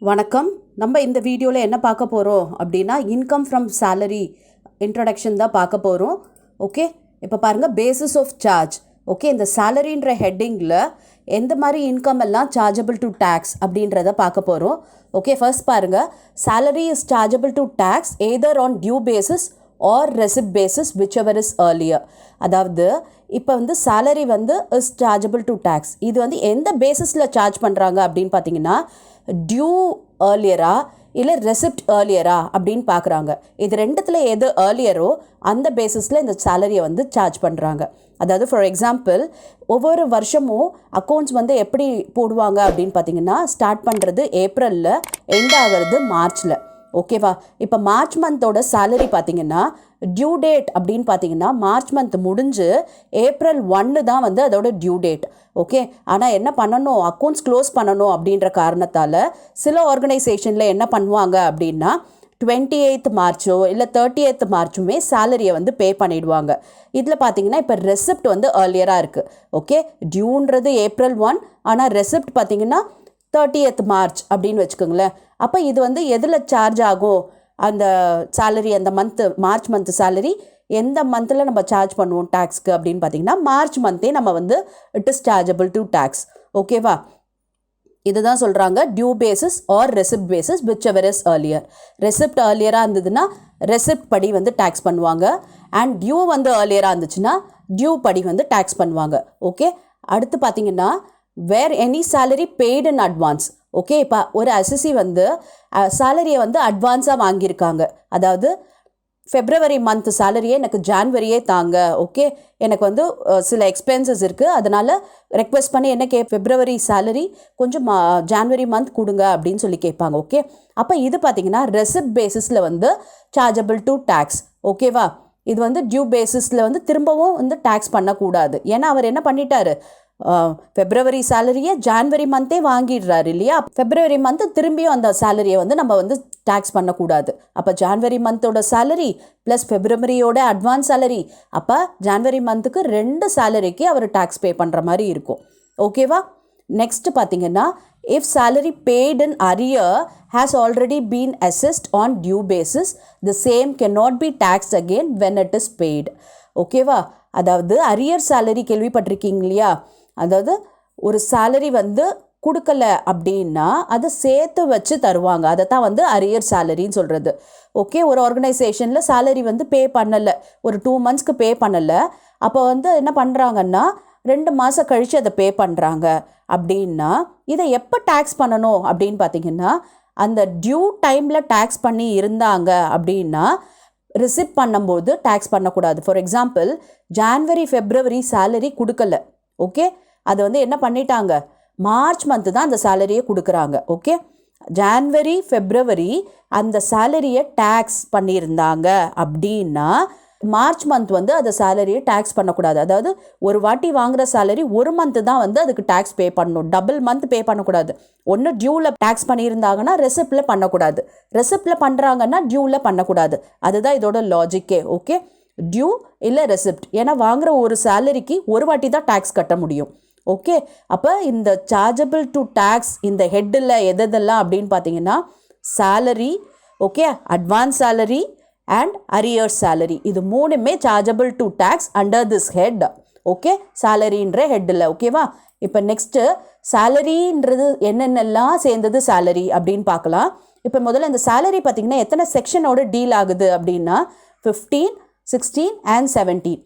வணக்கம். நம்ம இந்த வீடியோவில் என்ன பார்க்க போகிறோம் அப்படின்னா இன்கம் ஃப்ரம் சேலரி இன்ட்ரடக்ஷன் தான் பார்க்க போகிறோம். ஓகே, இப்போ பாருங்கள் பேசிஸ் ஆஃப் சார்ஜ். ஓகே, இந்த சேலரின்ற ஹெட்டிங்கில் எந்த மாதிரி இன்கம் எல்லாம் சார்ஜபிள் டு டேக்ஸ் அப்படின்றத பார்க்க போகிறோம். ஓகே, ஃபர்ஸ்ட் பாருங்கள், salary is chargeable to tax either on due basis or receipt basis whichever is earlier. அதாவது இப்போ salary is chargeable to tax. இது எந்த பேசிஸில் சார்ஜ் பண்ணுறாங்க அப்படின்னு பார்த்தீங்கன்னா டியூ ஏர்லியரா இல்லை ரெசிப்ட் ஏர்லியரா அப்படின்னு பார்க்குறாங்க. இது ரெண்டுத்தில் எது ஏர்லியரோ அந்த பேசிஸில் இந்த சேலரியை சார்ஜ் பண்ணுறாங்க. அதாவது ஃபார் எக்ஸாம்பிள் ஒவ்வொரு வருஷமும் அக்கௌண்ட்ஸ் எப்படி போடுவாங்க அப்படின்னு பார்த்தீங்கன்னா ஸ்டார்ட் பண்ணுறது ஏப்ரலில், எண்ட் ஆகிறது மார்ச்சில். ஓகேவா? இப்போ மார்ச் மந்தோட சேலரி பார்த்தீங்கன்னா டியூ டேட் அப்படின்னு பார்த்தீங்கன்னா மார்ச் மந்த் முடிஞ்சு ஏப்ரல் 1 தான் அதோட டியூ டேட். ஓகே, ஆனால் என்ன பண்ணணும், அக்கௌண்ட்ஸ் க்ளோஸ் பண்ணணும் அப்படின்ற காரணத்தால் சில ஆர்கனைசேஷனில் என்ன பண்ணுவாங்க அப்படின்னா 28th மார்ச்சோ இல்லை 30th மார்ச்சுமே சேலரியை பே பண்ணிவிடுவாங்க. இதில் பார்த்தீங்கன்னா இப்போ ரெசிப்ட் ஏர்லியராக இருக்குது. ஓகே, டியூன்றது ஏப்ரல் 1, ஆனால் ரெசிப்ட் பார்த்தீங்கன்னா 30th மார்ச் அப்படின்னு வச்சுக்கோங்களேன். அப்போ இது எதில் சார்ஜ் ஆகும், அந்த சேலரி, அந்த மார்ச் மந்த் சேலரி எந்த மந்தில் நம்ம சார்ஜ் பண்ணுவோம் டேக்ஸ்க்கு அப்படின்னு பார்த்தீங்கன்னா மார்ச் மந்தே நம்ம it is chargeable to tax. ஓகேவா? இதுதான் சொல்கிறாங்க due basis or receipt basis whichever is earlier. Receipt ஏர்லியராக இருந்ததுன்னா ரெசிப்ட் படி டேக்ஸ் பண்ணுவாங்க, அண்ட் டியூ ஏர்லியராக இருந்துச்சுன்னா டியூ படி டேக்ஸ் பண்ணுவாங்க. ஓகே, அடுத்து பார்த்தீங்கன்னா where any salary paid in advance. Okay, இப்போ ஒரு அசசி சேலரியை அட்வான்ஸாக வாங்கியிருக்காங்க. அதாவது ஃபெப்ரவரி மந்த் சேலரியே எனக்கு ஜான்வரியே தாங்க, ஓகே எனக்கு சில எக்ஸ்பென்சஸ் இருக்குது, அதனால் ரெக்வெஸ்ட் பண்ணி என்ன ஃபெப்ரவரி சேலரி கொஞ்சம் ஜான்வரி மந்த் கொடுங்க அப்படின்னு சொல்லி கேட்பாங்க. ஓகே, அப்போ இது பார்த்திங்கன்னா ரெசிப்ட் பேசிஸில் சார்ஜபிள் டு டேக்ஸ். ஓகேவா? இது டியூ பேசிஸில் திரும்பவும் டேக்ஸ் பண்ணக்கூடாது. ஏன்னா அவர் என்ன பண்ணிட்டாரு, ஃபெப்ரவரி சேலரியை ஜான்வரி மந்தே வாங்கிடுறாரு இல்லையா? ஃபெப்ரவரி மந்த்து திரும்பியும் அந்த சேலரியை நம்ம டேக்ஸ் பண்ணக்கூடாது. அப்போ ஜான்வரி மந்தோட சேலரி ப்ளஸ் ஃபெப்ரவரியோட அட்வான்ஸ் சேலரி, அப்போ ஜான்வரி மந்த்துக்கு 2 சேலரிக்கு அவர் டேக்ஸ் பே பண்ணுற மாதிரி இருக்கும். ஓகேவா? நெக்ஸ்ட் பார்த்தீங்கன்னா if salary paid in arrear has already been assessed on due basis, the same cannot be taxed again when it is paid. ஓகேவா? அதாவது அரியர் சேலரி கேள்விப்பட்டிருக்கீங்க இல்லையா? அதாவது ஒரு சேலரி கொடுக்கல அப்படின்னா அதை சேர்த்து வச்சு தருவாங்க, அதை தான் அரியர் சேலரின்னு சொல்கிறது. ஓகே, ஒரு ஆர்கனைசேஷனில் சேலரி பே பண்ணலை, ஒரு 2 monthsக்கு பே பண்ணலை, அப்போ என்ன பண்ணுறாங்கன்னா 2 மாதம் கழித்து அதை பே பண்ணுறாங்க அப்படின்னா இதை எப்போ டேக்ஸ் பண்ணணும் அப்படின்னு பார்த்தீங்கன்னா அந்த டியூ டைமில் டேக்ஸ் பண்ணி இருந்தாங்க அப்படின்னா ரிசிப்ட் பண்ணும்போது டேக்ஸ் பண்ணக்கூடாது. For example January February salary கொடுக்கல, ஓகே, அது என்ன பண்ணிட்டாங்க, மார்ச் மந்த்து தான் அந்த சேலரியை கொடுக்குறாங்க. ஓகே, ஜான்வரி ஃபெப்ரவரி அந்த சேலரியை டேக்ஸ் பண்ணியிருந்தாங்க அப்படின்னா மார்ச் மந்த் அந்த சேலரியை டேக்ஸ் பண்ணக்கூடாது. அதாவது ஒரு வாட்டி வாங்குகிற சேலரி ஒரு மந்த்து தான் அதுக்கு டேக்ஸ் பே பண்ணணும், டபுள் மந்த் பே பண்ணக்கூடாது. ஒன்று டியூவில் டேக்ஸ் பண்ணியிருந்தாங்கன்னா ரெசிப்டில் பண்ணக்கூடாது, ரெசிப்டில் பண்ணுறாங்கன்னா டியூவில் பண்ணக்கூடாது. அதுதான் இதோட லாஜிக்கே. ஓகே, டியூ இல்லை ரெசிப்ட், ஏன்னா வாங்குகிற ஒரு சேலரிக்கு ஒரு வாட்டி தான் டேக்ஸ் கட்ட முடியும். ஓகே, அப்போ இந்த சார்ஜபிள் டு டேக்ஸ் இந்த ஹெட்டில் எதெல்லாம் அப்படின்னு பார்த்தீங்கன்னா salary, okay, advance salary and arrear salary, இது 3மே chargeable to tax under this head. Okay, சேலரின்ற ஹெட்டில். ஓகேவா? இப்போ நெக்ஸ்ட்டு சேலரின்றது என்னென்னலாம் சேர்ந்தது சேலரி அப்படின்னு பார்க்கலாம். இப்போ முதல்ல இந்த சேலரி பார்த்திங்கன்னா எத்தனை செக்ஷனோட டீல் ஆகுது அப்படின்னா 15, 16 and 17,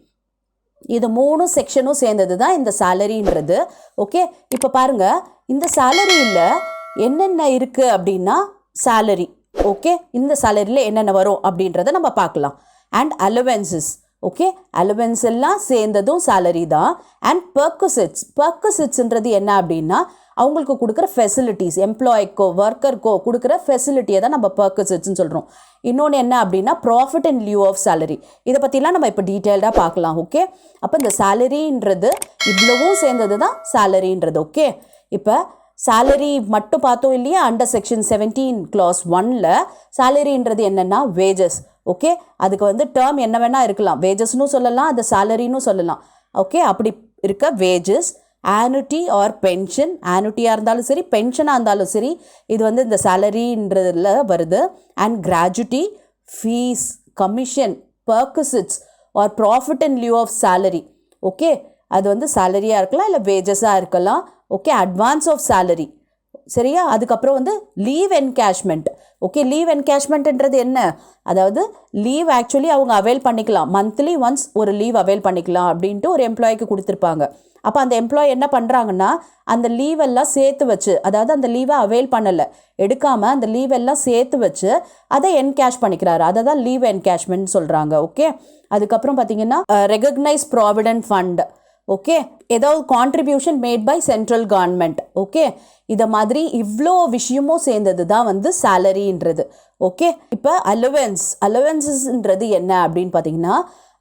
இது 3 செக்ஷனும் சேர்ந்தது தான் இந்த சேலரின்றது. ஓகே, இப்போ பாருங்கள் இந்த சேலரியில் என்னென்ன இருக்குது அப்படின்னா சேலரி, ஓகே, இந்த சேலரியில் என்னென்ன வரும் அப்படின்றத நம்ம பார்க்கலாம். அண்ட் அலவன்சஸ், ஓகே, அலவன்ஸ் எல்லாம் சேர்ந்ததும் சேலரி தான். அண்ட் பர்க்குசிட்ஸ்ன்றது என்ன அப்படின்னா அவங்களுக்கு கொடுக்குற ஃபெசிலிட்டிஸ், எம்ப்ளாய்க்கோ ஒர்க்கருக்கோ கொடுக்குற ஃபெசிலிட்டியை தான் நம்ம பர்க்குசிட்ஸ்ன்னு சொல்கிறோம். இன்னொன்று என்ன அப்படின்னா profit in lieu of salary, இதை பற்றிலாம் நம்ம இப்போ டீட்டெயில்டாக பார்க்கலாம். ஓகே, அப்போ இந்த சேலரின்றது இவ்வளவும் சேர்ந்தது தான் சேலரின்றது. ஓகே, இப்போ சேலரி மட்டும் பார்த்தோம் இல்லையா, அண்டர் செக்ஷன் 17 clause 1ல் சேலரின்றது என்னென்னா வேஜஸ். ஓகே, அதுக்கு டேர்ம் என்ன வேணால் இருக்கலாம், வேஜஸ்னு சொல்லலாம், அது சேலரின்னு சொல்லலாம். ஓகே, அப்படி இருக்க வேஜஸ் ஆனுட்டி ஆர் பென்ஷன், ஆனுட்டியாக இருந்தாலும் சரி பென்ஷனாக இருந்தாலும் சரி இது வந்து இந்த சேலரின்றதில் வருது. And gratuity, fees, commission, perquisites or profit in lieu of salary. Okay, அது வந்து சேலரியாக இருக்கலாம் இல்லை வேஜஸாக இருக்கலாம். Okay, advance of salary. சரியா? அதுக்கப்புறம் வந்து லீவ் என்கேஷ்மெண்ட். ஓகே, லீவ் என்கேஷ்மெண்ட்ன்றது என்ன? அதாவது லீவ் ஆக்சுவலி அவங்க அவைல் பண்ணிக்கலாம், மந்த்லி ஒன்ஸ் ஒரு லீவ் அவைல் பண்ணிக்கலாம் அப்படின்ட்டு ஒரு எம்ப்ளாய்க்கு கொடுத்துருப்பாங்க. அப்போ அந்த எம்ப்ளாய் என்ன பண்ணுறாங்கன்னா அந்த லீவெல்லாம் சேர்த்து வச்சு, அதாவது அந்த லீவை அவைல் பண்ணலை எடுக்காமல் அந்த லீவெல்லாம் சேர்த்து வச்சு அதை என்கேஷ் பண்ணிக்கிறாரு. அதை தான் லீவ் என்கேஷ்மெண்ட் சொல்கிறாங்க. ஓகே, அதுக்கப்புறம் பார்த்தீங்கன்னா ரெகக்னைஸ் ப்ராவிடென்ட் ஃபண்ட். ஓகே, ஏதாவது contribution made by central government. Okay, இதை மாதிரி இவ்வளோ விஷயமும் சேர்ந்தது தான் வந்து சேலரின்றது. ஓகே, இப்போ அலவன்சஸ்ன்றது என்ன அப்படின்னு பார்த்தீங்கன்னா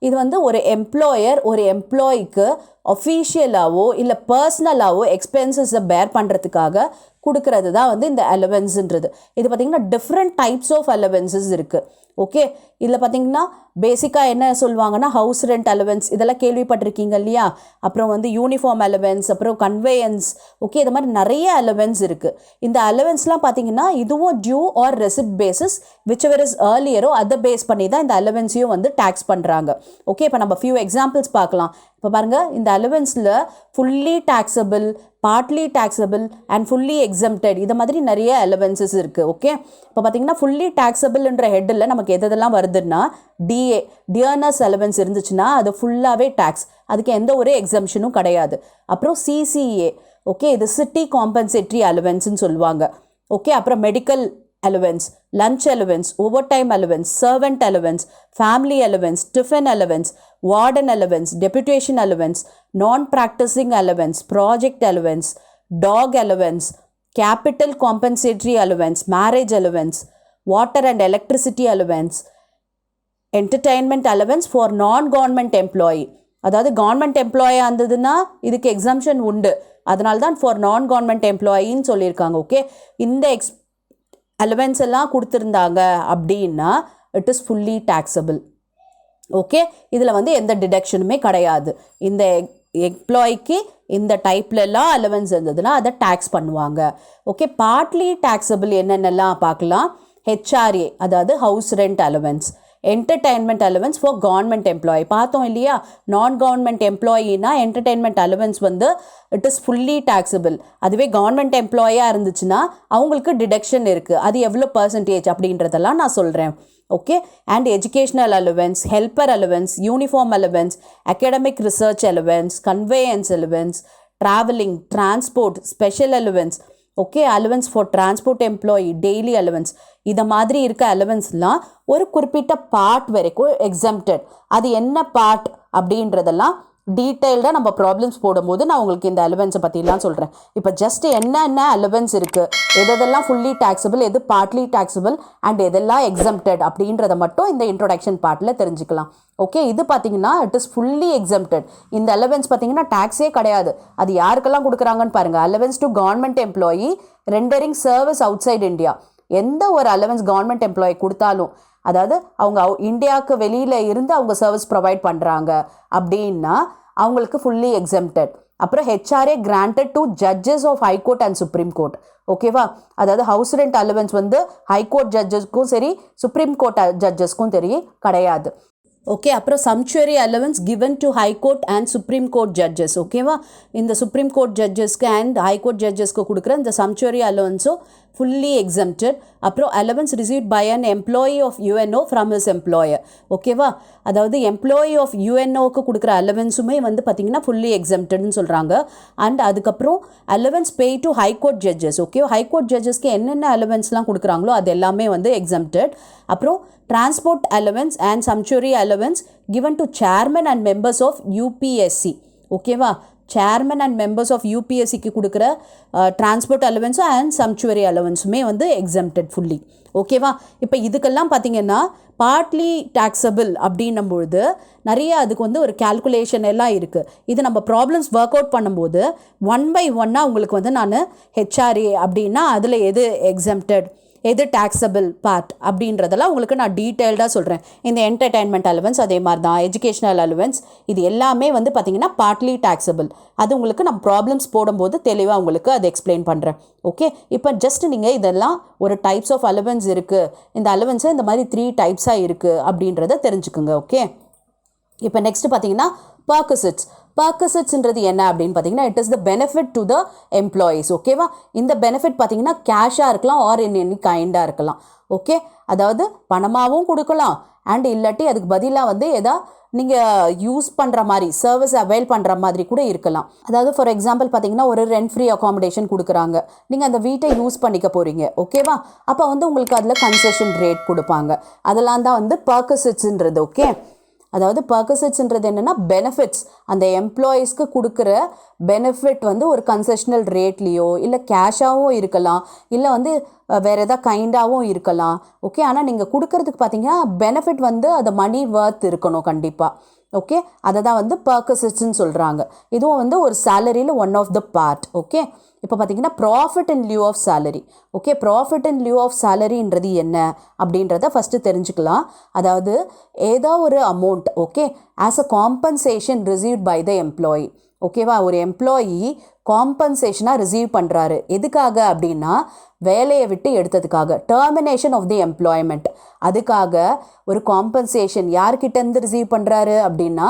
இது வந்து ஒரு எம்ப்ளாயர் ஒரு எம்ப்ளாய்க்கு அஃபீஷியலாகவோ இல்லை பர்சனலாகவோ எக்ஸ்பென்சஸை பேர் பண்ணுறதுக்காக கொடுக்கறது தான் வந்து இந்த அலவன்ஸுன்றது. இது பார்த்திங்கன்னா டிஃப்ரெண்ட் டைப்ஸ் ஆஃப் அலவன்சஸ் இருக்குது. ஓகே, இதில் பார்த்திங்கன்னா பேசிக்காக என்ன சொல்லுவாங்கன்னா ஹவுஸ் ரெண்ட் அலவன்ஸ், இதெல்லாம் கேள்விப்பட்டிருக்கீங்க இல்லையா? அப்புறம் வந்து யூனிஃபார்ம் அலவன்ஸ், அப்புறம் கன்வேயன்ஸ். ஓகே, இது மாதிரி நிறைய அலவன்ஸ் இருக்குது. இந்த அலவன்ஸ்லாம் பார்த்திங்கன்னா இதுவும் due or receipt basis whichever is ஏர்லியரோ அதை பேஸ் பண்ணி தான் இந்த அலவன்ஸையும் வந்து டேக்ஸ் பண்ணுறாங்க. ஓகே, இப்போ நம்ம ஃபியூ எக்ஸாம்பிள்ஸ் பார்க்கலாம். இப்போ பாருங்கள், இந்த அலவன்ஸில் fully taxable, partly taxable and fully exempted இது மாதிரி நிறைய அலவன்சஸ் இருக்குது. ஓகே, இப்போ பார்த்தீங்கன்னா ஃபுல்லி டேக்ஸபிள்ன்ற ஹெட்டில் நமக்கு எதெல்லாம் வருதுன்னா டிஏ, டியர்னஸ் அலவன்ஸ் இருந்துச்சுன்னா அது ஃபுல்லாகவே டேக்ஸ், அதுக்கு எந்த ஒரு எக்ஸம்ஷனும் கிடையாது. அப்புறம் சிசிஏ, ஓகே, இது சிட்டி காம்பன்சேட்ரி அலவன்ஸ்ன்னு சொல்லுவாங்க. ஓகே, அப்புறம் medical allowance, lunch allowance, overtime allowance, servant allowance, family allowance, tiffin allowance, warden allowance, deputation allowance, non-practicing allowance, project allowance, dog allowance, capital compensatory allowance, marriage allowance, water and electricity allowance, entertainment allowance for non-government employee. அதாவது government எம்ப்ளாயாக இருந்ததுன்னா இதுக்கு exemption உண்டு, அதனால தான் for நான் government எம்ப்ளாயின்னு சொல்லியிருக்காங்க. Okay, இந்த allowance எல்லாம் கொடுத்துருந்தாங்க அப்படின்னா it is fully taxable. Okay, இதில் வந்து எந்த டிடக்ஷனுமே கிடையாது. இந்த எம்ப்ளாய்க்கு இந்த டைப்லலாம் அலவன்ஸ் இருந்ததுன்னா அதை டேக்ஸ் பண்ணுவாங்க. ஓகே, பார்ட்லி டேக்ஸபிள் என்னென்னலாம் பார்க்கலாம். ஹெச்ஆர்ஏ, அதாவது house rent allowance, entertainment allowance for government employee பார்த்தோம் இல்லையா? நான் கவர்மெண்ட் எம்ப்ளாயினா என்டர்டெயின்மெண்ட் அலவன்ஸ் வந்து இட் இஸ் ஃபுல்லி டேக்ஸபிள். அதுவே கவர்மெண்ட் எம்ப்ளாயாக இருந்துச்சுன்னா அவங்களுக்கு டிடக்ஷன் இருக்குது. அது எவ்வளோ பர்சன்டேஜ் அப்படின்றதெல்லாம் நான் சொல்கிறேன். Okay, and educational allowance, helper allowance, uniform allowance, academic research allowance, conveyance allowance, travelling, transport, special allowance. Okay, allowance for transport employee, daily allowance, இதை மாதிரி இருக்க அலவன்ஸ்லாம் ஒரு குறிப்பிட்ட பார்ட் வரைக்கும் எக்ஸம்டட். அது என்ன பார்ட் அப்படின்றதெல்லாம் டீட்டெயில்டாக நம்ம ப்ராப்ளம்ஸ் போடும்போது நான் உங்களுக்கு இந்த அலவன்ஸை பற்றிலாம் சொல்கிறேன். இப்போ ஜஸ்ட் என்னென்ன அலவன்ஸ் இருக்குது, எதெல்லாம் ஃபுல்லி டேக்ஸபிள், எது பார்ட்லி டேக்ஸபிள் அண்ட் எதெல்லாம் எக்ஸம்டட் அப்படின்றத மட்டும் இந்த இன்ட்ரோடக்ஷன் பார்ட்டில் தெரிஞ்சுக்கலாம். ஓகே, இது பார்த்தீங்கன்னா இட் இஸ் ஃபுல்லி எக்ஸம்டட். இந்த அலவன்ஸ் பார்த்தீங்கன்னா டேக்ஸே கிடையாது. அது யாருக்கெல்லாம் கொடுக்குறாங்கன்னு பாருங்கள். Allowance to government employee rendering service outside India. எந்த ஒரு அலவன்ஸ் கவர்மெண்ட் எம்ப்ளாயி கொடுத்தாலும், அதாவது அவங்க இந்தியாவுக்கு வெளியில் இருந்து அவங்க சர்வீஸ் ப்ரொவைட் பண்ணுறாங்க அப்படின்னா அவங்களுக்கு ஃபுல்லி எக்ஸம்டட். அப்புறம் HRA granted to judges of High Court and Supreme Court. ஓகேவா? அதாவது ஹவுஸ் ரெண்ட் அலவன்ஸ் வந்து ஹைகோர்ட் ஜட்ஜஸ்க்கும் சரி சுப்ரீம் கோர்ட் ஜட்ஜஸ்க்கும் கிடையாது. ஓகே, அப்புறம் sumptuary allowance given to High Court and Supreme Court judges. ஓகேவா? இந்த சுப்ரீம் கோர்ட் ஜட்ஜஸ்க்கு அண்ட் ஹைகோர்ட் ஜட்ஜஸ்க்கு கொடுக்குற இந்த சம்ச்சுவரி அலவன்ஸும் ஃபுல்லி எக்ஸம்டட். அப்புறம் allowance received by an employee of UNO from his employer. ஓகேவா? அதாவது எம்ப்ளாயி ஆஃப் யூஎன்ஓக்கு கொடுக்குற அலவன்ஸுமே வந்து பார்த்திங்கன்னா ஃபுல்லி எக்ஸம்டட்னு சொல்கிறாங்க. அண்ட் அதுக்கப்புறம் allowance pay to High Court judges. Okay, High Court ஜட்ஜஸ்க்கு என்னென்ன அலவன்ஸ்லாம் கொடுக்குறாங்களோ அது எல்லாமே வந்து எக்ஸம்டட். அப்புறம் transport allowance and sumptuary allowance given to chairman and members of UPSC. ஓகேவா? சேர்மன் அண்ட் மெம்பர்ஸ் ஆஃப் யூபிஎஸ்சிக்கு கொடுக்குற டிரான்ஸ்போர்ட் அலவன்ஸும் அண்ட் சம்ச்சுவரி அலவன்ஸுமே வந்து எக்ஸம்டட் ஃபுல்லி. ஓகேவா? இப்போ இதுக்கெல்லாம் பார்த்திங்கன்னா பார்ட்லி டேக்ஸபிள் அப்படின்னும் பொழுது நிறைய அதுக்கு வந்து ஒரு கேல்குலேஷன் எல்லாம் இருக்குது. இது நம்ம ப்ராப்ளம்ஸ் ஒர்க் அவுட் பண்ணும்போது 1 by 1 உங்களுக்கு வந்து நான் ஹெச்ஆர்ஏ அப்படின்னா அதில் எது எக்ஸம்டட், எது டேக்ஸபிள் பார்ட் அப்படின்றதெல்லாம் உங்களுக்கு நான் டீட்டெயில்டாக சொல்கிறேன். இந்த என்டர்டைன்மெண்ட் அலவன்ஸ் அதே மாதிரி தான், எஜுகேஷனல் அலவன்ஸ் இது எல்லாமே வந்து பார்த்திங்கன்னா பார்ட்லி டேக்ஸபிள். அது உங்களுக்கு நம்ம ப்ராப்ளம்ஸ் போடும்போது தெளிவாக உங்களுக்கு அது எக்ஸ்பிளைன் பண்ணுறேன். ஓகே, இப்போ ஜஸ்ட் நீங்கள் இதெல்லாம் ஒரு டைப்ஸ் ஆஃப் அலவன்ஸ் இருக்குது, இந்த அலவன்ஸை இந்த மாதிரி 3 டைப்ஸாக இருக்குது அப்படின்றத தெரிஞ்சுக்குங்க. ஓகே, இப்போ நெக்ஸ்ட் பார்த்தீங்கன்னா பர்குசிட்ஸ். பர்குசிட்ஸ்ன்றது என்ன அப்படின்னு பார்த்தீங்கன்னா, it is the benefit to the employees. ஓகேவா, இந்த பெனிஃபிட் பார்த்தீங்கன்னா கேஷாக இருக்கலாம் ஆர் இன் எனி கைண்டாக இருக்கலாம். ஓகே, அதாவது பணமாகவும் கொடுக்கலாம் அண்ட் இல்லாட்டி அதுக்கு பதிலாக வந்து எதா நீங்கள் யூஸ் பண்ணுற மாதிரி சர்வீஸ் அவைல் பண்ணுற மாதிரி கூட இருக்கலாம். அதாவது ஃபார் எக்ஸாம்பிள் பார்த்தீங்கன்னா ஒரு ரெண்ட் ஃப்ரீ அகாமடேஷன் கொடுக்குறாங்க, நீங்கள் அந்த வீட்டை யூஸ் பண்ணிக்க போகிறீங்க. ஓகேவா, அப்போ வந்து உங்களுக்கு அதில் கன்செஷன் ரேட் கொடுப்பாங்க. அதெல்லாம் தான் வந்து பர்குசிட்ஸ்ன்றது. ஓகே, அதாவது பர்குசிட்ஸ்ன்றது என்னென்னா பெனிஃபிட்ஸ், அந்த எம்ப்ளாயீஸ்க்கு கொடுக்குற பெனிஃபிட் வந்து ஒரு கன்செஷனல் ரேட்லேயோ இல்லை கேஷாகவும் இருக்கலாம், இல்லை வந்து வேறு எதாவது கைண்டாகவும் இருக்கலாம். ஓகே, ஆனால் நீங்கள் கொடுக்கறதுக்கு பார்த்தீங்கன்னா பெனிஃபிட் வந்து அது மணி வர்த் இருக்கணும் கண்டிப்பாக. ஓகே, அதை தான் வந்து பர்குசிட்ஸ்ன்னு சொல்கிறாங்க. இதுவும் வந்து ஒரு சேலரியில் one of the part. Okay, இப்போ பார்த்தீங்கன்னா profit in lieu of salary. Okay, profit in lieu of சேலரின்றது என்ன அப்படின்றத ஃபஸ்ட்டு தெரிஞ்சுக்கலாம். அதாவது ஏதோ ஒரு amount okay as a compensation received by the employee. ஓகேவா, ஒரு எம்ப்ளாயி காம்பன்சேஷனாக ரிசீவ் பண்ணுறாரு. எதுக்காக அப்படின்னா வேலையை விட்டு எடுத்ததுக்காக, டெர்மினேஷன் ஆஃப் தி எம்ப்ளாய்மெண்ட். அதுக்காக ஒரு காம்பன்சேஷன் யார்கிட்டேருந்து ரிசீவ் பண்ணுறாரு அப்படின்னா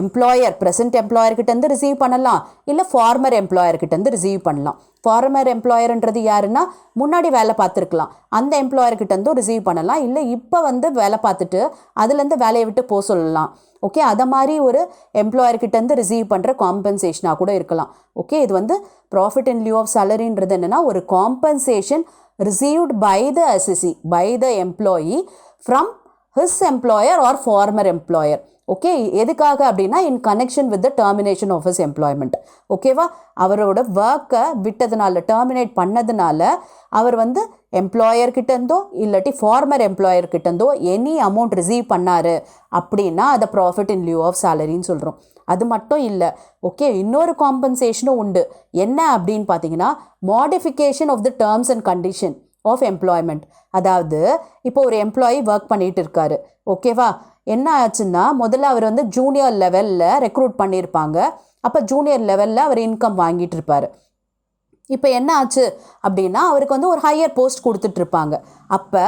எம்ப்ளாயர், ப்ரெசன்ட் எம்ப்ளாயர்கிட்டேருந்து ரிசீவ் பண்ணலாம், இல்லை ஃபார்மர் எம்ப்ளாயர்கிட்டேருந்து ரிசீவ் பண்ணலாம். ஃபார்மர் எம்ப்ளாயர்ன்றது யாருன்னா முன்னாடி வேலை பார்த்துருக்கலாம், அந்த எம்ப்ளாயர்கிட்டேருந்தும் ரிசீவ் பண்ணலாம், இல்லை இப்போ வந்து வேலை பார்த்துட்டு அதுலேருந்து வேலையை விட்டு போக சொல்லலாம். ஓகே, அதை மாதிரி ஒரு எம்ப்ளாயர்கிட்டேருந்து ரிசீவ் பண்ணுற காம்பன்சேஷனாக கூட இருக்கலாம். ஓகே, இது வந்து ப்ராஃபிட் இன் லியூ ஆஃப் சேலரின்றது என்னென்னா ஒரு compensation received by the assessee, by the employee from his employer or former employer. Okay, எதுக்காக அப்படின்னா in connection with the termination of his employment. ஓகேவா, அவரோட ஒர்க்கை விட்டதுனால, டெர்மினேட் பண்ணதுனால அவர் வந்து எம்ப்ளாயர்கிட்டேருந்தோ இல்லாட்டி ஃபார்மர் எம்ப்ளாயர்கிட்டேருந்தோ எனி அமௌண்ட் ரிசீவ் பண்ணார் அப்படின்னா அதை ப்ராஃபிட் இன் லியூ ஆஃப் சேலரின்னு சொல்கிறோம். அது மட்டும் இல்லை. ஓகே, இன்னொரு காம்பன்சேஷனும் உண்டு. என்ன அப்படின்னு பார்த்தீங்கன்னா modification of the terms and condition of employment. அதாவது இப்போ ஒரு எம்ப்ளாயி ஒர்க் பண்ணிகிட்டு இருக்காரு. ஓகேவா, என்ன ஆச்சுன்னா முதல்ல அவர் வந்து ஜூனியர் லெவலில் ரெக்ரூட் பண்ணியிருப்பாங்க. அப்போ ஜூனியர் லெவலில் அவர் இன்கம் வாங்கிட்டு இருப்பார். இப்போ என்ன ஆச்சு அப்படின்னா அவருக்கு வந்து ஒரு ஹையர் போஸ்ட் கொடுத்துட்ருப்பாங்க. அப்போ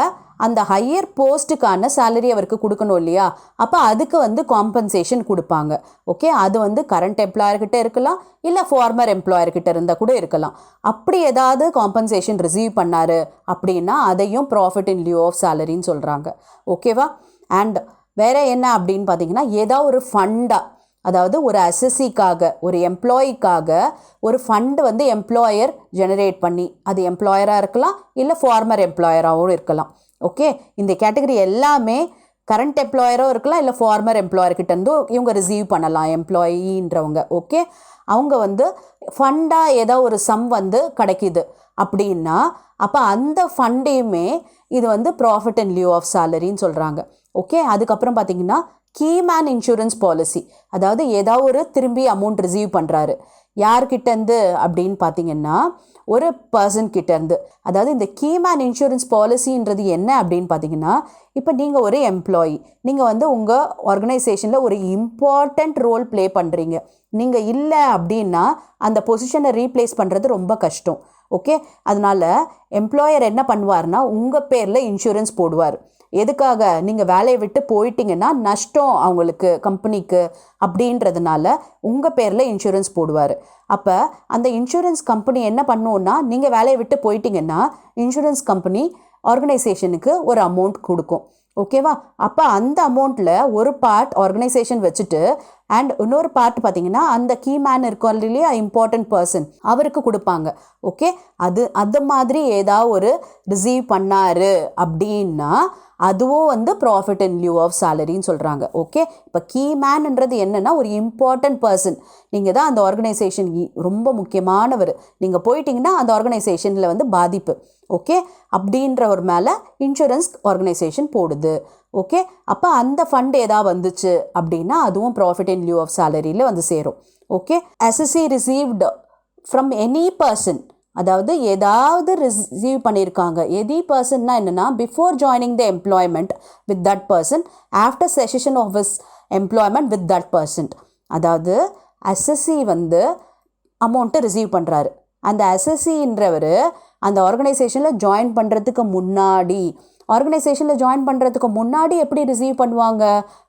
அந்த ஹையர் போஸ்ட்டுக்கான சேலரி அவருக்கு கொடுக்கணும் இல்லையா, அப்போ அதுக்கு வந்து காம்பன்சேஷன் கொடுப்பாங்க. ஓகே, அது வந்து கரண்ட் எம்ப்ளாயர்கிட்ட இருக்கலாம், இல்லை ஃபார்மர் எம்ப்ளாயர்கிட்ட இருந்தால் கூட இருக்கலாம். அப்படி ஏதாவது காம்பன்சேஷன் ரிசீவ் பண்ணார் அப்படின்னா அதையும் ப்ராஃபிட் இன் லியூ ஆஃப் சேலரின்னு சொல்கிறாங்க. ஓகேவா, அண்ட் வேறு என்ன அப்படின்னு பார்த்தீங்கன்னா ஏதோ ஒரு ஃபண்டாக, அதாவது ஒரு அசஸிக்காக, ஒரு எம்ப்ளாயிக்காக ஒரு ஃபண்டு வந்து எம்ப்ளாயர் ஜெனரேட் பண்ணி, அது எம்ப்ளாயராக இருக்கலாம் இல்லை ஃபார்மர் எம்ப்ளாயராகவும் இருக்கலாம். ஓகே, இந்த கேட்டகரி எல்லாமே கரண்ட் எம்ப்ளாயரும் இருக்கலாம், இல்லை ஃபார்மர் எம்ப்ளாயர்கிட்டேருந்து இவங்க ரிசீவ் பண்ணலாம் எம்ப்ளாயின்றவங்க. ஓகே, அவங்க வந்து ஃபண்டாக ஏதோ ஒரு சம் வந்து கிடைக்கிது அப்படின்னா அப்போ அந்த ஃபண்டையுமே இது வந்து ப்ராஃபிட் அண்ட் லியூ ஆஃப் சேலரின்னு சொல்கிறாங்க. ஓகே, அதுக்கப்புறம் பார்த்தீங்கன்னா கீமேன் இன்சூரன்ஸ் பாலிசி. அதாவது ஏதாவது ஒரு திரும்பி அமௌண்ட் ரிசீவ் பண்ணுறாரு. யார்கிட்டேருந்து அப்படின்னு பார்த்தீங்கன்னா ஒரு பர்சன் கிட்டேருந்து. அதாவது இந்த கீமேன் இன்சூரன்ஸ் பாலிசின்றது என்ன அப்படின்னு பார்த்தீங்கன்னா இப்போ நீங்கள் ஒரு எம்ப்ளாயி, நீங்கள் வந்து உங்கள் ஆர்கனைசேஷனில் ஒரு இம்பார்ட்டண்ட் ரோல் ப்ளே பண்ணுறீங்க. நீங்கள் இல்லை அப்படின்னா அந்த பொசிஷனை ரீப்ளேஸ் பண்ணுறது ரொம்ப கஷ்டம். ஓகே, அதனால் எம்ப்ளாயர் என்ன பண்ணுவார்னா உங்கள் பேரில் இன்சூரன்ஸ் போடுவார். எதுக்காக, நீங்கள் வேலையை விட்டு போயிட்டீங்கன்னா நஷ்டம் அவங்களுக்கு கம்பெனிக்கு அப்படின்றதுனால உங்கள் பேரில் இன்சூரன்ஸ் போடுவார். அப்போ அந்த இன்சூரன்ஸ் கம்பெனி என்ன பண்ணுவோன்னா நீங்கள் வேலையை விட்டு போயிட்டீங்கன்னா இன்சூரன்ஸ் கம்பெனி ஆர்கனைசேஷனுக்கு ஒரு அமௌண்ட் கொடுக்கும். ஓகேவா, அப்போ அந்த அமௌண்ட்டில் ஒரு பார்ட் ஆர்கனைசேஷன் வச்சுட்டு அண்ட் இன்னொரு பார்ட் பார்த்தீங்கன்னா அந்த கீமேன் இருக்கார் இல்லையா, இம்பார்ட்டன்ட் பர்சன், அவருக்கு கொடுப்பாங்க. ஓகே, அது மாதிரி ஏதாவது ஒரு ரிசீவ் பண்ணார் அப்படின்னா அதுவும் வந்து ப்ராஃபிட் இன் லியூ ஆஃப் சேலரின்னு சொல்கிறாங்க. ஓகே, இப்போ கீமேன்ன்றது என்னென்னா ஒரு இம்பார்ட்டன்ட் பர்சன், நீங்கள் தான் அந்த ஆர்கனைசேஷன் ரொம்ப முக்கியமானவர், நீங்கள் போயிட்டீங்கன்னா அந்த ஆர்கனைசேஷனில் வந்து பாதிப்பு. ஓகே, அப்படின்ற ஒரு மேலே இன்சூரன்ஸ் ஆர்கனைசேஷன் போடுது. ஓகே, அப்போ அந்த ஃபண்ட் ஏதாவது வந்துச்சு அப்படின்னா அதுவும் ப்ராஃபிட் இன் லியூ ஆஃப் சேலரியில் வந்து சேரும். Okay, assessee received from any person அதாவது ஏதாவது ரிசீவ் பண்ணியிருக்காங்க. எனி பர்சன்னா என்னென்னா before joining the employment with that person, after cessation of his employment with that person. அதாவது அசஸ்ஸி வந்து அமௌண்ட்டை ரிசீவ் பண்ணுறாரு. அந்த அசஸ்ஸின்றவர் அந்த ஆர்கனைசேஷனில் ஜாயின் பண்ணுறதுக்கு முன்னாடி எப்படி ரிசீவ் பண்ணுவாங்க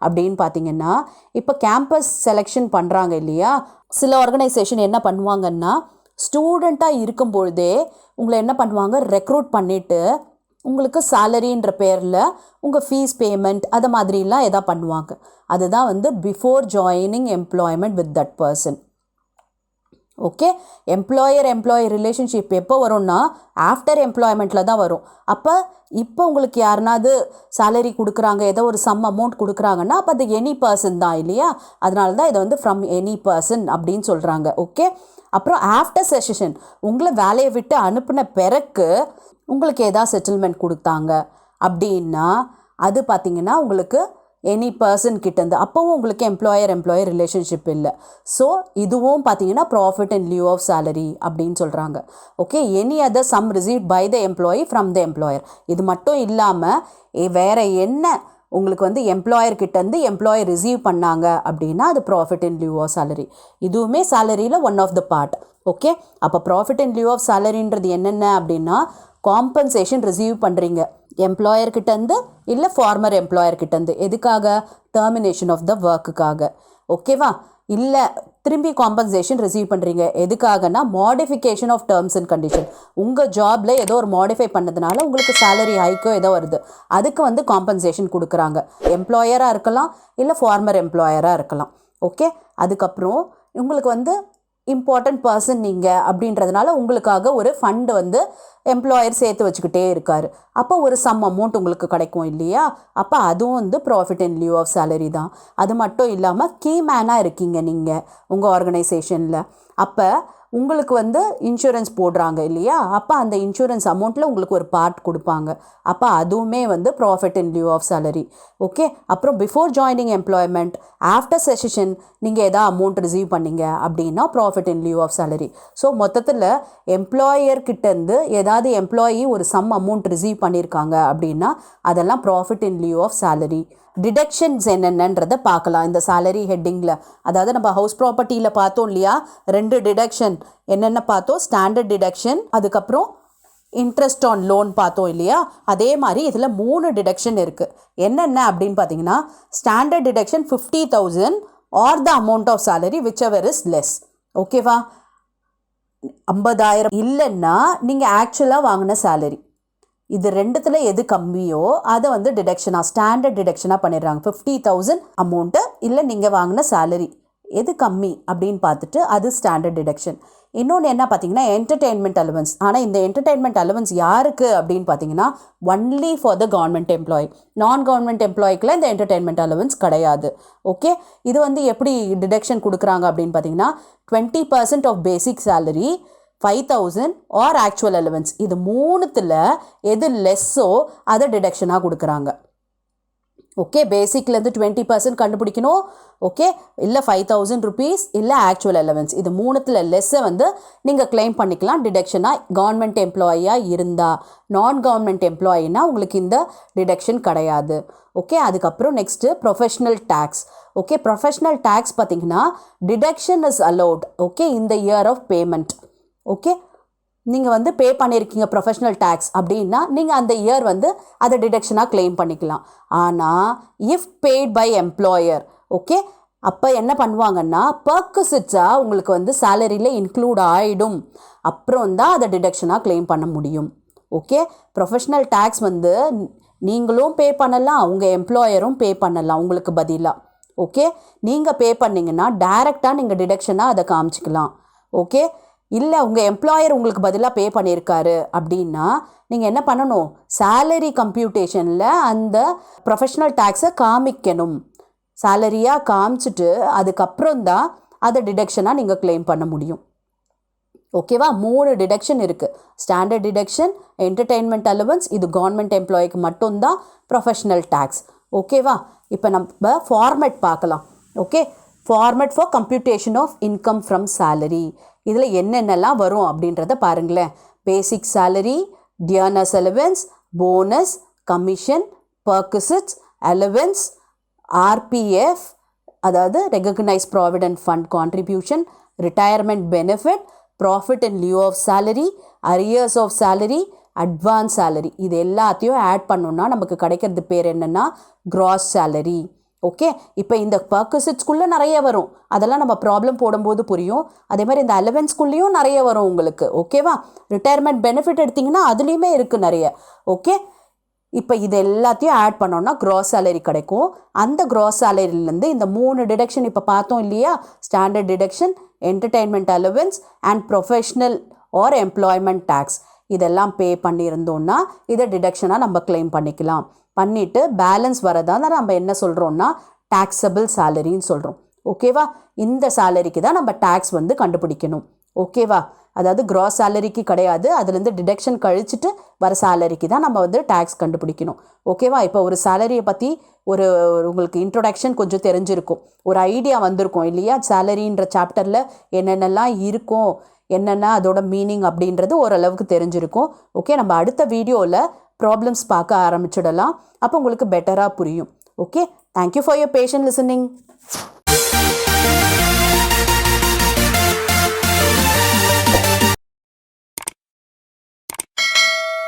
அப்படின்னு பார்த்தீங்கன்னா, இப்போ கேம்பஸ் செலெக்ஷன் பண்ணுறாங்க இல்லையா, சில ஆர்கனைசேஷன் என்ன பண்ணுவாங்கன்னா ஸ்டூடெண்ட்டாக இருக்கும்பொழுதே உங்களை என்ன பண்ணுவாங்க, ரெக்ரூட் பண்ணிவிட்டு உங்களுக்கு சேலரின்ற பேரில் உங்கள் ஃபீஸ் பேமெண்ட் அதை மாதிரிலாம் எதா பண்ணுவாங்க. அதுதான் வந்து before joining employment with that person. Okay, employer relationship எப்போ வரும்னா ஆஃப்டர் எம்ப்ளாய்மெண்ட்டில் தான் வரும். இப்போ உங்களுக்கு யாருனாவது சேலரி கொடுக்குறாங்க, ஏதோ ஒரு சம் அமௌண்ட் கொடுக்குறாங்கன்னா அப்போ அது எனி பர்சன் தான் இல்லையா, அதனால தான் இதை வந்து ஃப்ரம் எனி பர்சன் அப்படின்னு சொல்கிறாங்க. ஓகே, அப்புறம் ஆஃப்டர் செஷன் உங்களை வேலையை விட்டு அனுப்பின பிறகு உங்களுக்கு ஏதாவது செட்டில்மெண்ட் கொடுத்தாங்க அப்படின்னா அது பார்த்திங்கன்னா உங்களுக்கு எனி பர்சன் கிட்டேருந்து, அப்போவும் உங்களுக்கு எம்ப்ளாயர் ரிலேஷன்ஷிப் இல்லை. ஸோ இதுவும் பார்த்தீங்கன்னா profit in lieu of salary அப்படின்னு சொல்கிறாங்க. Okay, any other sum received by the employee from the employer. இது மட்டும் இல்லாமல் வேறு என்ன உங்களுக்கு வந்து எம்ப்ளாயர்கிட்டேருந்து எம்ப்ளாயர் ரிசீவ் பண்ணாங்க அப்படின்னா அது profit in lieu of salary. இதுவுமே சேலரியில் one of the part. Okay, அப்போ ப்ராஃபிட் இன் லியூ ஆஃப் சேலரின்றது என்னென்ன அப்படின்னா காம்பன்சேஷன் ரிசீவ் பண்ணுறீங்க எம்ப்ளாயர்கிட்டேருந்து இல்லை ஃபார்மர் எம்ப்ளாயர்கிட்டேருந்து. எதுக்காக? டெர்மினேஷன் ஆஃப் த ஒர்க்குக்காக. ஓகேவா? இல்லை திரும்பி காம்பன்சேஷன் ரிசீவ் பண்ணுறீங்க எதுக்காகனா modification of terms and condition. உங்கள் ஜாபில் ஏதோ ஒரு மாடிஃபை பண்ணதுனால உங்களுக்கு சேலரி ஹைக்கோ ஏதோ வருது, அதுக்கு வந்து காம்பன்சேஷன் கொடுக்குறாங்க. எம்ப்ளாயராக இருக்கலாம் இல்லை ஃபார்மர் எம்ப்ளாயராக இருக்கலாம். ஓகே, அதுக்கப்புறம் உங்களுக்கு வந்து இம்பார்ட்டண்ட் பர்சன் நீங்கள் அப்படின்றதுனால உங்களுக்காக ஒரு ஃபண்டு வந்து எம்ப்ளாயர் சேர்த்து வச்சுக்கிட்டே இருக்கார். அப்போ ஒரு சம் அமௌண்ட் உங்களுக்கு கிடைக்கும் இல்லையா, அப்போ அதுவும் வந்து profit in lieu of salary தான். அது மட்டும் இல்லாமல் கீ மேனாக இருக்கீங்க நீங்கள் உங்கள் ஆர்கனைசேஷனில், அப்போ உங்களுக்கு வந்து இன்சூரன்ஸ் போடுறாங்க இல்லையா, அப்போ அந்த இன்சூரன்ஸ் அமௌண்ட்டில் உங்களுக்கு ஒரு பார்ட் கொடுப்பாங்க. அப்போ அதுவுமே வந்து profit in lieu of salary. Okay, அப்புறம் before joining employment after cession நீங்கள் எதாவது அமௌண்ட் ரிசீவ் பண்ணீங்க அப்படின்னா profit in lieu of salary. So மொத்தத்தில் எம்ப்ளாயர்கிட்டேருந்து ஏதாவது எம்ப்ளாயி ஒரு சம் அமௌண்ட் ரிசீவ் பண்ணியிருக்காங்க அப்படின்னா அதெல்லாம் profit in lieu of salary. Deductions என்னென்னன்றதை பார்க்கலாம் இந்த சேலரி ஹெட்டிங்கில். அதாவது நம்ம ஹவுஸ் ப்ராப்பர்ட்டியில் பார்த்தோம் இல்லையா, 2 டிடக்ஷன் என்னென்ன பார்த்தோம், ஸ்டாண்டர்ட் டிடக்ஷன், அதுக்கப்புறம் இன்ட்ரெஸ்ட் ஆன் லோன் பார்த்தோம் இல்லையா, அதே மாதிரி இதில் 3 டிடக்ஷன் இருக்குது. என்னென்ன அப்படின்னு பார்த்தீங்கன்னா standard deduction 50,000 or the amount of salary whichever is less. ஓகேவா, 50,000 இல்லைன்னா நீங்கள் ஆக்சுவலாக வாங்கின சேலரி, இது ரெண்டுத்தில் எது கம்மியோ அதை வந்து டிடக்ஷனாக ஸ்டாண்டர்ட் டிடக்ஷனாக பண்ணிடுறாங்க. 50,000 அமௌண்ட்டு இல்லை நீங்கள் வாங்கின சேலரி எது கம்மி அப்படின்னு பார்த்துட்டு அது ஸ்டாண்டர்ட் டிடக்ஷன். இன்னொன்று என்ன பார்த்தீங்கன்னா என்டர்டெயின்மெண்ட் அலவன்ஸ். ஆனால் இந்த என்டர்டெயின்மெண்ட் அலவன்ஸ் யாருக்கு அப்படின்னு பார்த்தீங்கன்னா only for the government employee. நான் கவர்மெண்ட் எம்ப்ளாய்க்குலாம் இந்த என்டர்டெயின்மெண்ட் அலவன்ஸ் கிடையாது. ஓகே, இது வந்து எப்படி டிடக்ஷன் கொடுக்குறாங்க அப்படின்னு பார்த்தீங்கன்னா 20% of basic salary, 5,000 or actual allowance. இது 3த்தில் எது லெஸ்ஸோ அதை டிடக்ஷனாக கொடுக்குறாங்க. ஓகே, பேசிக்லேருந்து 20% கண்டுபிடிக்கணும். ஓகே, இல்லை 5,000 ருபீஸ் இல்லை ஆக்சுவல் அலவன்ஸ், இது 3த்தில் லெஸ்ஸை வந்து நீங்கள் கிளைம் பண்ணிக்கலாம் டிடக்ஷனாக கவர்மெண்ட் எம்ப்ளாயியாக இருந்தால். நான் கவர்மெண்ட் எம்ப்ளாயினா உங்களுக்கு இந்த டிடக்ஷன் கிடையாது. ஓகே, அதுக்கப்புறம் next professional tax. Okay, professional tax பார்த்தீங்கன்னா டிடக்ஷன் இஸ் அலௌட். ஓகே, இந்த இயர் ஆஃப் பேமெண்ட். ஓகே, நீங்கள் வந்து பே பண்ணியிருக்கீங்க ப்ரொஃபஷ்னல் டேக்ஸ் அப்படின்னா நீங்கள் அந்த இயர் வந்து அதை டிடக்ஷனாக கிளைம் பண்ணிக்கலாம். ஆனால் if paid by employer, okay, அப்போ என்ன பண்ணுவாங்கன்னா பர்க்குசிட்ஸாக உங்களுக்கு வந்து சேலரியில் இன்க்ளூட் ஆகிடும், அப்புறம் தான் அதை டிடக்ஷனாக கிளைம் பண்ண முடியும். ஓகே, ப்ரொஃபஷ்னல் டேக்ஸ் வந்து நீங்களும் பே பண்ணலாம், உங்கள் எம்ப்ளாயரும் பே பண்ணலாம் உங்களுக்கு பதிலாக. ஓகே, நீங்கள் பே பண்ணிங்கன்னா டைரெக்டாக நீங்கள் டிடக்ஷனாக அதை காமிச்சிக்கலாம். ஓகே, இல்லை உங்கள் எம்ப்ளாயர் உங்களுக்கு பதிலாக பே பண்ணியிருக்காரு அப்படின்னா நீங்கள் என்ன பண்ணணும், சேலரி கம்ப்யூட்டேஷனில் அந்த ப்ரொஃபஷ்னல் டேக்ஸை காமிக்கணும். சேலரியாக காமிச்சிட்டு அதுக்கப்புறம் தான் அதை டிடக்ஷனாக நீங்கள் கிளைம் பண்ண முடியும். ஓகேவா, 3 டிடக்ஷன் இருக்குது. ஸ்டாண்டர்ட் டிடக்ஷன், என்டர்டெயின்மெண்ட் அலவன்ஸ், இது கவர்மெண்ட் எம்ப்ளாய்க்கு மட்டும்தான் ப்ரொஃபஷ்னல் டேக்ஸ். ஓகேவா, இப்போ நம்ம ஃபார்மேட் பார்க்கலாம். Okay, format for computation of income from salary. இதில் என்னென்னலாம் வரும் அப்படின்றத பாருங்களேன். Basic salary, dearness allowance, bonus, commission, perquisites, allowance, RPF அதாவது recognise provident fund contribution, retirement benefit, profit in lieu of salary, arrears of salary, advance salary. இது எல்லாத்தையும் add பண்ணோன்னா நமக்கு கிடைக்கிறது பேர் என்னென்னா கிராஸ் சேலரி. ஓகே, இப்போ இந்த பர்குசிட்ஸ்குள்ளே நிறைய வரும், அதெல்லாம் நம்ம ப்ராப்ளம் போடும்போது புரியும். அதே மாதிரி இந்த அலவன்ஸ்குள்ளேயும் நிறைய வரும் உங்களுக்கு. ஓகேவா? ரிட்டையர்மெண்ட் பெனிஃபிட் எடுத்திங்கன்னா அதுலேயுமே இருக்குது நிறைய. ஓகே, இப்போ இது எல்லாத்தையும் ஆட் பண்ணோன்னா க்ராஸ் சேலரி கிடைக்கும். அந்த க்ராஸ் சேலரியிலேருந்து இந்த 3 டிடக்ஷன் இப்போ பார்த்தோம் இல்லையா, standard deduction, entertainment allowance and professional or employment tax இதெல்லாம் பே பண்ணியிருந்தோன்னா இதை டிடக்ஷனாக நம்ம கிளைம் பண்ணிக்கலாம். பண்ணிவிட்டு பேலன்ஸ் வரதான் நம்ம என்ன சொல்கிறோன்னா டேக்ஸபிள் சேலரின்னு சொல்கிறோம். ஓகேவா? இந்த சேலரிக்கு தான் நம்ம டேக்ஸ் வந்து கண்டுபிடிக்கணும். ஓகேவா? அதாவது க்ராஸ் சேலரிக்கு கிடையாது, அதுலேருந்து டிடக்ஷன் கழிச்சிட்டு வர சேலரிக்கு தான் நம்ம வந்து டேக்ஸ் கண்டுபிடிக்கணும். ஓகேவா? இப்போ ஒரு சேலரியை பற்றி ஒரு உங்களுக்கு இன்ட்ரொடக்ஷன் கொஞ்சம் தெரிஞ்சிருக்கும், ஒரு ஐடியா வந்திருக்கும் இல்லையா, சேலரின்ற சாப்டரில் என்னென்னலாம் இருக்கும், என்னென்ன அதோட மீனிங் அப்படின்றது ஓரளவுக்கு தெரிஞ்சிருக்கும். ஓகே, நம்ம அடுத்த வீடியோவில் ப்ராப்ளம்ஸ் பார்க்க ஆரம்பிச்சிடலாம். அப்போ உங்களுக்கு பெட்டராக புரியும். Okay, thank you for your patient listening.